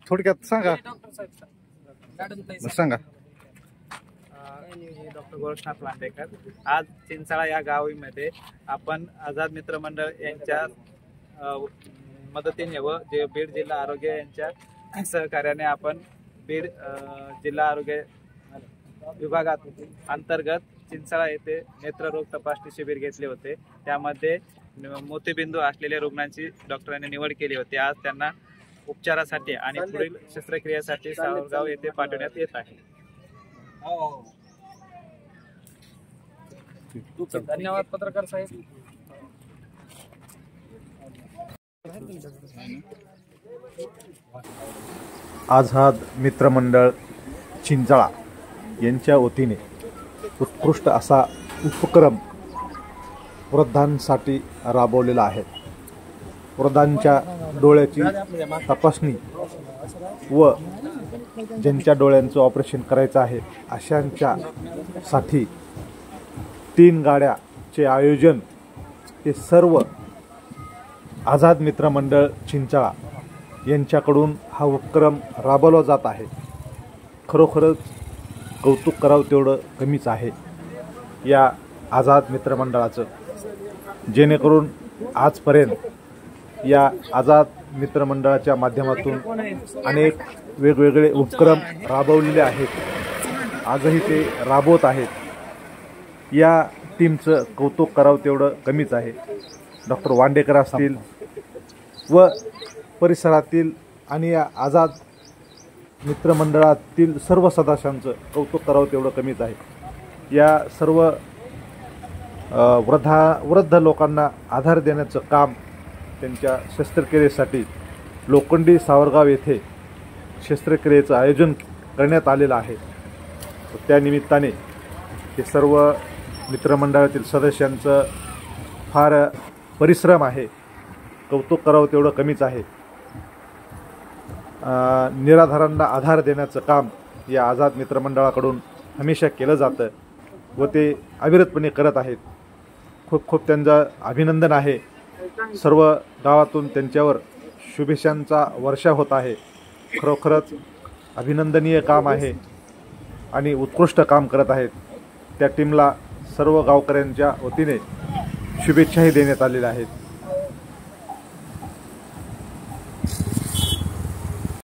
थोडक्यात सांगा. सांगा. डॉक्टर गोरक्षनाथ वांडेकर. आज चिंचाळा या गावामध्ये आपण आझाद मित्र मंडळ यांच्या मदतीने व जे बीड जिल्हा आरोग्य यांच्या सहकार्याने आपण बीड जिल्हा आरोग्य विभागात अंतर्गत चिंचाळा येथे नेत्ररोग तपासणी शिबिर घेतले होते. त्यामध्ये मोतीबिंदू असलेल्या रुग्णांची डॉक्टरांनी निवड केली होती. आज त्यांना उपचारासाठी आणि पुढील शस्त्रक्रियेसाठी सावरगाव येथे पाठवण्यात येत आहे. धन्यवाद पत्रकार साहेब. आझाद मित्रमंडळ चिंचाळा यांच्या वतीने उत्कृष्ट असा उपक्रम वृद्धांसाठी राबवलेला आहे. वृद्धांच्या डोळ्याची तपासणी व ज्यांच्या डोळ्यांचं ऑपरेशन करायचं आहे अशांच्यासाठी 3 गाड्याचे आयोजन हे सर्व आझाद मित्रमंडळ चिंचाळा यांच्याकडून हा उपक्रम राबवला जात आहे. खरोखरच कौतुक करावं तेवढं कमीच आहे या आझाद मित्रमंडळाचं, जेणेकरून आजपर्यंत या आझाद मित्रमंडळाच्या माध्यमातून अनेक वेगवेगळे उपक्रम राबवलेले आहेत. आजही ते राबवत आहेत. या टीमचं कौतुक करावं तेवढं कमीच आहे. डॉक्टर वांडेकर असतील व परिसरातील आणि या आझाद मित्रमंडळातील सर्व सदस्यांचं कौतुक करावं तेवढं कमीच आहे. या सर्व वृद्ध लोकांना आधार देण्याचं काम त्यांच्या शस्त्रक्रियेसाठी लोखंडी सावरगाव येथे शस्त्रक्रियेचं आयोजन करण्यात आलेलं आहे. त्यानिमित्ताने हे सर्व मित्रमंडळातील सदस्यांचं फार परिश्रम आहे. कौतुक करावं तेवढं कमीच आहे. निराधारांना आधार देण्याचं काम या आझाद मित्रमंडळाकडून हमेशा केलं जातं व ते अविरतपणे करत आहेत. खूप खूप त्यांचं अभिनंदन आहे. सर्व गावातून त्यांच्यावर शुभेच्छांचा वर्षा होत आहे. खरोखरच अभिनंदनीय काम आहे आणि उत्कृष्ट काम करत आहेत. त्या टीमला सर्व गावकऱ्यांच्या वतीने शुभेच्छाही देण्यात आलेल्या आहेत.